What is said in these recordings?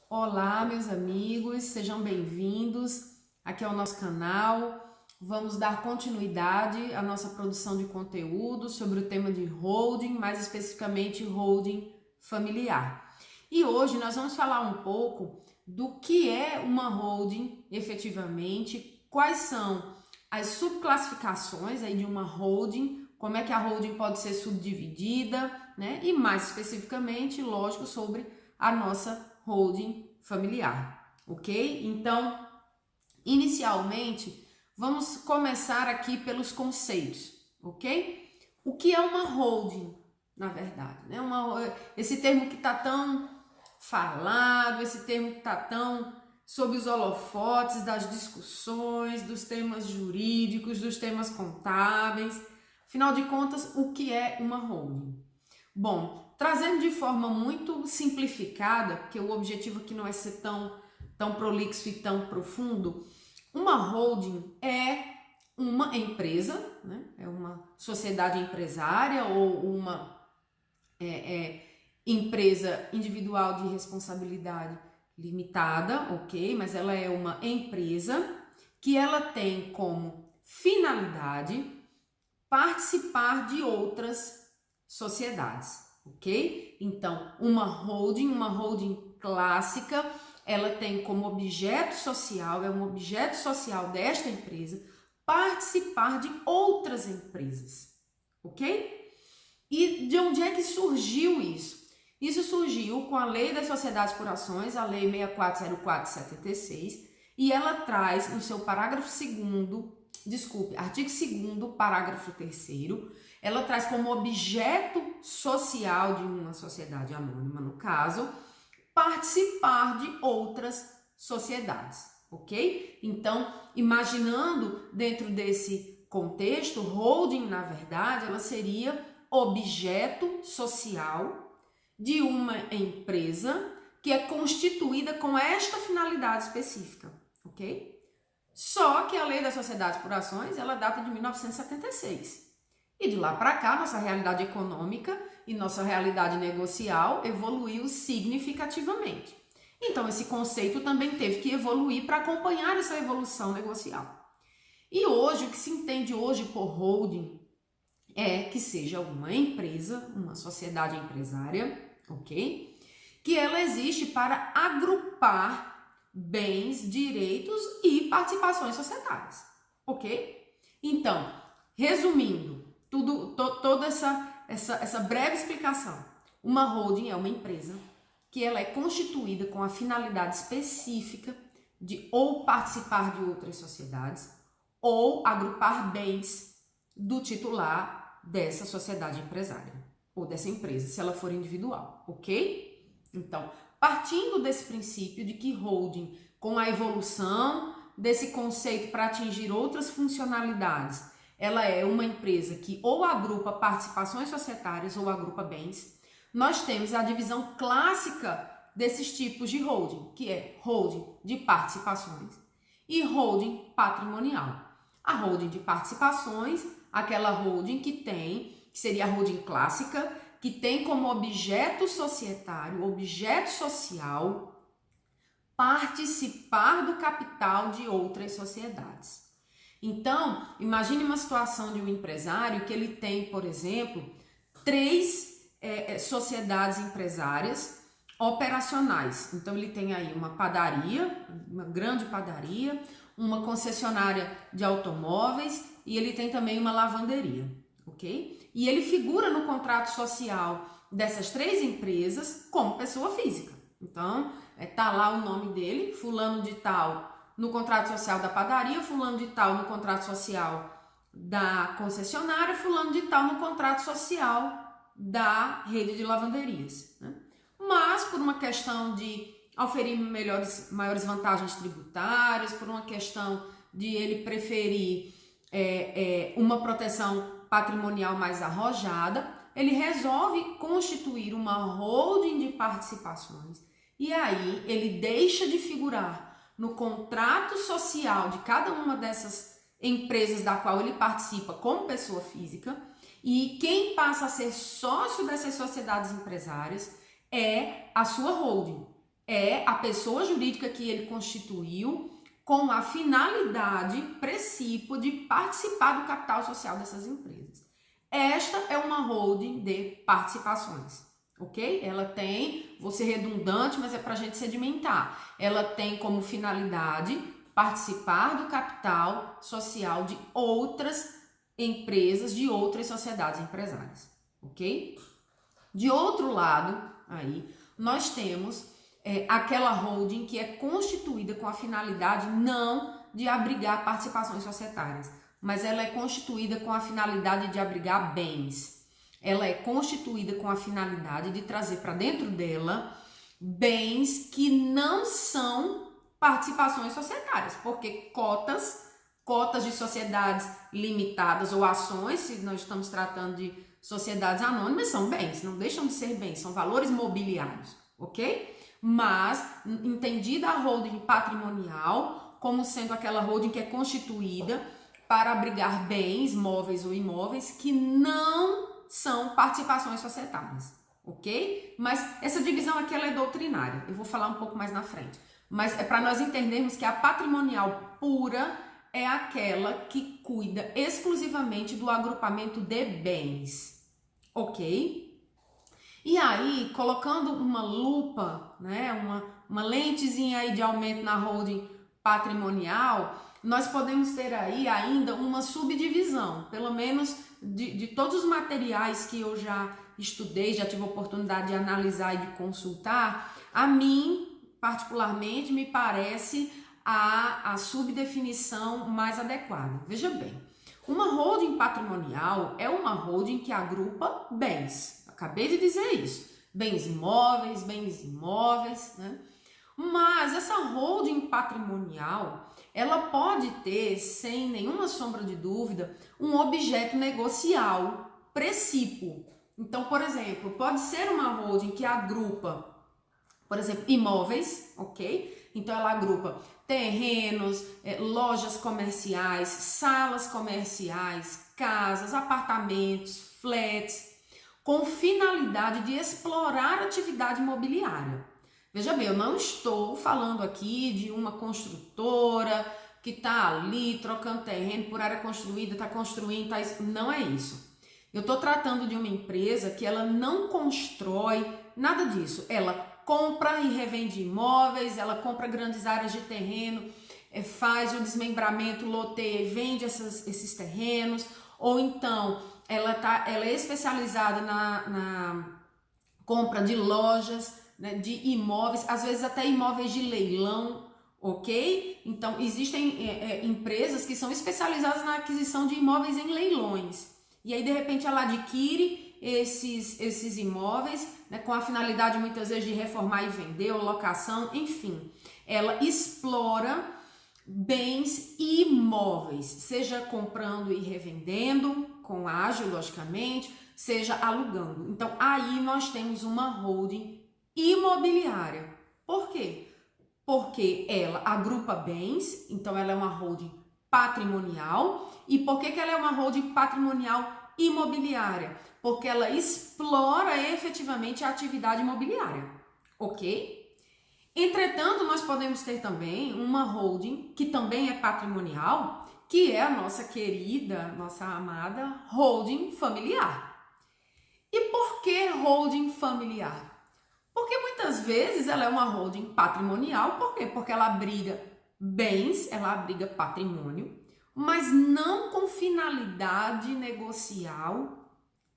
Olá, meus amigos, sejam bem-vindos. Aqui é o nosso canal. Vamos dar continuidade à nossa produção de conteúdo sobre o tema de holding, mais especificamente holding familiar. E hoje nós vamos falar um pouco do que é uma holding efetivamente, quais são as subclassificações aí de uma holding, como é que a holding pode ser subdividida, né? E mais especificamente, lógico, sobre a nossa holding familiar, ok? Então, inicialmente, vamos começar aqui pelos conceitos, ok? O que é uma holding, na verdade, né? Esse termo que está tão falado, esse termo que está tão sob os holofotes das discussões, dos temas jurídicos, dos temas contábeis. Afinal de contas, o que é uma holding? Bom, trazendo de forma muito simplificada, porque o objetivo aqui não é ser tão prolixo e tão profundo, uma holding é uma empresa, né? É uma sociedade empresária ou uma empresa individual de responsabilidade limitada, ok? Mas ela é uma empresa que ela tem como finalidade participar de outras sociedades, ok? Então, uma holding clássica, ela tem como objeto social, é um objeto social desta empresa, participar de outras empresas, ok? E de onde é que surgiu isso? Isso surgiu com a Lei das Sociedades por Ações, a Lei 6404/76, e ela traz no seu parágrafo 2º, artigo 2º, parágrafo 3º, ela traz como objeto social de uma sociedade anônima, no caso, participar de outras sociedades, ok? Então, imaginando dentro desse contexto, holding, na verdade, ela seria objeto social de uma empresa que é constituída com esta finalidade específica, ok? Só que a Lei das Sociedades por Ações, ela data de 1976. E de lá para cá, nossa realidade econômica e nossa realidade negocial evoluiu significativamente. Então, esse conceito também teve que evoluir para acompanhar essa evolução negocial. E hoje, o que se entende hoje por holding é que seja uma empresa, uma sociedade empresária, ok? Que ela existe para agrupar bens, direitos e participações societárias, ok? Então, resumindo toda essa breve explicação, uma holding é uma empresa que ela é constituída com a finalidade específica de ou participar de outras sociedades ou agrupar bens do titular dessa sociedade empresária ou dessa empresa, se ela for individual, ok? Então, partindo desse princípio de que holding, com a evolução desse conceito para atingir outras funcionalidades, ela é uma empresa que ou agrupa participações societárias ou agrupa bens, nós temos a divisão clássica desses tipos de holding, que é holding de participações e holding patrimonial. A holding de participações, aquela holding que seria a holding clássica, que tem como objeto societário, objeto social, participar do capital de outras sociedades. Então, imagine uma situação de um empresário que ele tem, por exemplo, 3 sociedades empresárias operacionais. Então, ele tem aí uma padaria, uma grande padaria, uma concessionária de automóveis e ele tem também uma lavanderia, ok? E ele figura no contrato social dessas 3 empresas como pessoa física. Então, tá lá o nome dele, fulano de tal, no contrato social da padaria, fulano de tal no contrato social da concessionária, fulano de tal no contrato social da rede de lavanderias, né? Mas por uma questão de oferir maiores vantagens tributárias, por uma questão de ele preferir uma proteção patrimonial mais arrojada, ele resolve constituir uma holding de participações e aí ele deixa de figurar no contrato social de cada uma dessas empresas da qual ele participa como pessoa física, e quem passa a ser sócio dessas sociedades empresárias é a sua holding. é a pessoa jurídica que ele constituiu com a finalidade, princípio de participar do capital social dessas empresas. Esta é uma holding de participações, ok? Ela tem, vou ser redundante, mas é para a gente sedimentar. Ela tem como finalidade participar do capital social de outras empresas, de outras sociedades empresárias, ok? De outro lado, aí, nós temos aquela holding que é constituída com a finalidade não de abrigar participações societárias, mas ela é constituída com a finalidade de abrigar bens. Ela é constituída com a finalidade de trazer para dentro dela bens que não são participações societárias, porque cotas de sociedades limitadas ou ações, se nós estamos tratando de sociedades anônimas, são bens, não deixam de ser bens, são valores mobiliários, ok? Mas, entendida a holding patrimonial como sendo aquela holding que é constituída para abrigar bens, móveis ou imóveis, que não são participações societárias, ok? Mas essa divisão aqui ela é doutrinária, eu vou falar um pouco mais na frente. Mas é para nós entendermos que a patrimonial pura é aquela que cuida exclusivamente do agrupamento de bens, ok? E aí, colocando uma lupa, né, uma lentezinha aí de aumento na holding patrimonial, nós podemos ter aí ainda uma subdivisão, pelo menos de todos os materiais que eu já estudei, já tive a oportunidade de analisar e de consultar, a mim, particularmente, me parece a subdefinição mais adequada. Veja bem, uma holding patrimonial é uma holding que agrupa bens. Acabei de dizer isso. Bens móveis, bens imóveis, né? Mas essa holding patrimonial, ela pode ter, sem nenhuma sombra de dúvida, um objeto negocial, precípio. Então, por exemplo, pode ser uma holding que agrupa, por exemplo, imóveis, ok? Então, ela agrupa terrenos, lojas comerciais, salas comerciais, casas, apartamentos, flats, com finalidade de explorar atividade imobiliária. Veja bem, eu não estou falando aqui de uma construtora que está ali trocando terreno por área construída, está construindo, não é isso. Eu estou tratando de uma empresa que ela não constrói nada disso. Ela compra e revende imóveis, ela compra grandes áreas de terreno, faz o desmembramento, loteia e vende esses terrenos, ou então ela é especializada na compra de lojas, né, de imóveis, às vezes até imóveis de leilão, ok? Então, existem empresas que são especializadas na aquisição de imóveis em leilões. E aí, de repente, ela adquire esses imóveis, né, com a finalidade, muitas vezes, de reformar e vender, ou locação, enfim. Ela explora bens imóveis, seja comprando e revendendo, com ágio, logicamente, seja alugando. Então, aí nós temos uma holding imobiliária. Por quê? Porque ela agrupa bens, então ela é uma holding patrimonial. E por que ela é uma holding patrimonial imobiliária? Porque ela explora efetivamente a atividade imobiliária, ok? Entretanto, nós podemos ter também uma holding que também é patrimonial, que é a nossa querida, nossa amada holding familiar. E por que holding familiar? Porque muitas vezes ela é uma holding patrimonial, por quê? Porque ela abriga bens, ela abriga patrimônio, mas não com finalidade negocial,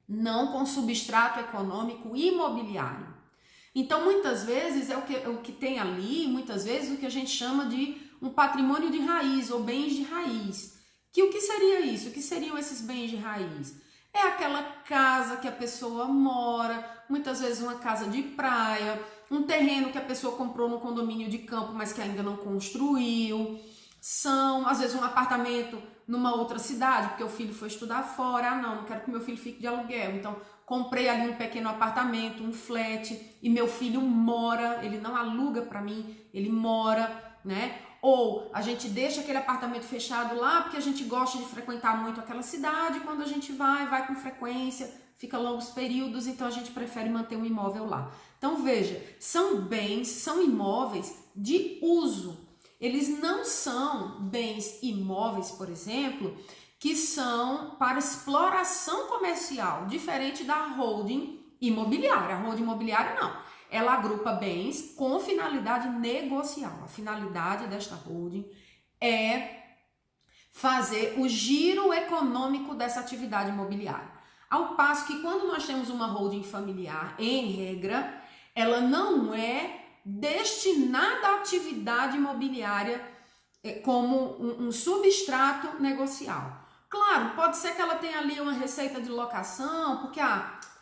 não com substrato econômico imobiliário. Então, muitas vezes, o que tem ali, muitas vezes, o que a gente chama de um patrimônio de raiz ou bens de raiz. O que seria isso? O que seriam esses bens de raiz? É aquela casa que a pessoa mora, muitas vezes uma casa de praia, um terreno que a pessoa comprou no condomínio de campo, mas que ainda não construiu. São, às vezes, um apartamento numa outra cidade, porque o filho foi estudar fora. Ah, não quero que meu filho fique de aluguel. Então, comprei ali um pequeno apartamento, um flat, e meu filho mora, ele não aluga para mim, ele mora, né? Ou a gente deixa aquele apartamento fechado lá porque a gente gosta de frequentar muito aquela cidade, quando a gente vai com frequência, fica longos períodos, então a gente prefere manter um imóvel lá. Então veja, são bens, são imóveis de uso. Eles não são bens imóveis, por exemplo, que são para exploração comercial, diferente da holding imobiliária. A holding imobiliária não. Ela agrupa bens com finalidade negocial. A finalidade desta holding é fazer o giro econômico dessa atividade imobiliária. Ao passo que quando nós temos uma holding familiar, em regra, ela não é destinada à atividade imobiliária como um substrato negocial. Claro, pode ser que ela tenha ali uma receita de locação, porque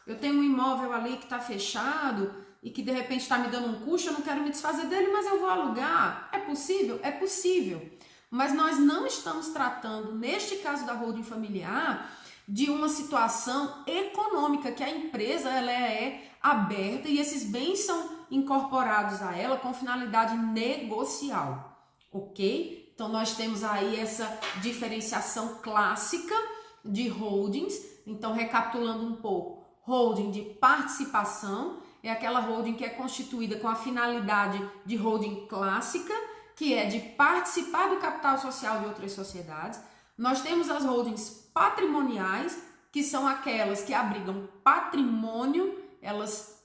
eu tenho um imóvel ali que está fechado e que de repente está me dando um custo, eu não quero me desfazer dele, mas eu vou alugar. É possível? É possível. Mas nós não estamos tratando, neste caso da holding familiar, de uma situação econômica, que a empresa ela é aberta e esses bens são incorporados a ela com finalidade negocial, ok? Então nós temos aí essa diferenciação clássica de holdings. Então, recapitulando um pouco, holding de participação é aquela holding que é constituída com a finalidade de holding clássica, que é de participar do capital social de outras sociedades. Nós temos as holdings patrimoniais, que são aquelas que abrigam patrimônio, elas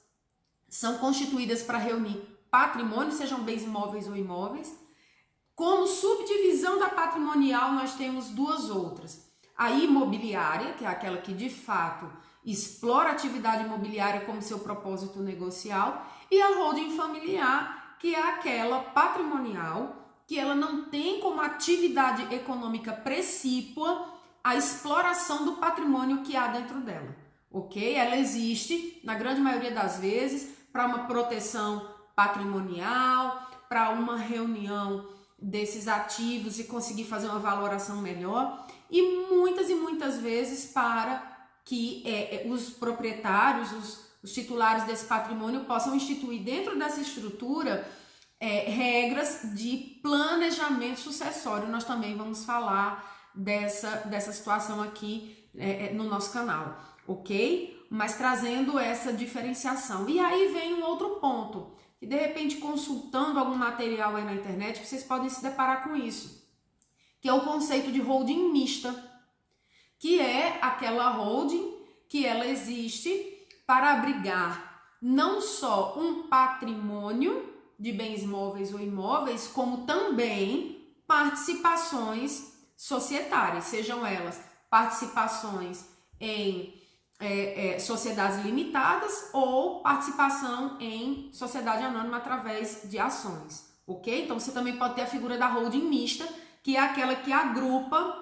são constituídas para reunir patrimônio, sejam bens móveis ou imóveis. Como subdivisão da patrimonial, nós temos duas outras. A imobiliária, que é aquela que de fato explora a atividade imobiliária como seu propósito negocial, e a holding familiar, que é aquela patrimonial, que ela não tem como atividade econômica precípua a exploração do patrimônio que há dentro dela, ok? Ela existe, na grande maioria das vezes, para uma proteção patrimonial, para uma reunião desses ativos e conseguir fazer uma valoração melhor, e muitas vezes para que os proprietários, os titulares desse patrimônio possam instituir dentro dessa estrutura regras de planejamento sucessório. Nós também vamos falar dessa situação aqui no nosso canal, ok? Mas trazendo essa diferenciação. E aí vem um outro ponto, que de repente consultando algum material aí na internet, vocês podem se deparar com isso, que é o conceito de holding mista, que é aquela holding que ela existe para abrigar não só um patrimônio de bens móveis ou imóveis, como também participações societárias, sejam elas participações em sociedades limitadas ou participação em sociedade anônima através de ações, ok? Então você também pode ter a figura da holding mista, que é aquela que agrupa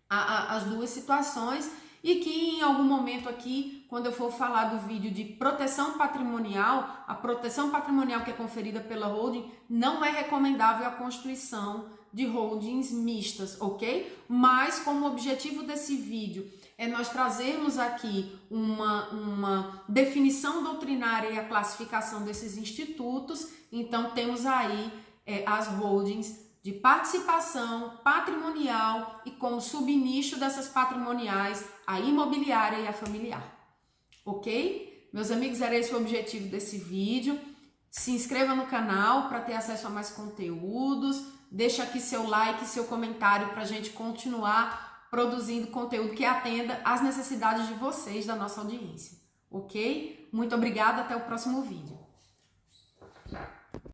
as duas situações e que em algum momento aqui, quando eu for falar do vídeo de proteção patrimonial, a proteção patrimonial que é conferida pela holding, não é recomendável a constituição de holdings mistas, ok? Mas como o objetivo desse vídeo é nós trazermos aqui uma definição doutrinária e a classificação desses institutos, então temos aí as holdings de participação patrimonial e como subnicho dessas patrimoniais, a imobiliária e a familiar. Ok? Meus amigos, era esse o objetivo desse vídeo. Se inscreva no canal para ter acesso a mais conteúdos. Deixa aqui seu like, seu comentário para a gente continuar produzindo conteúdo que atenda às necessidades de vocês, da nossa audiência. Ok? Muito obrigada, até o próximo vídeo.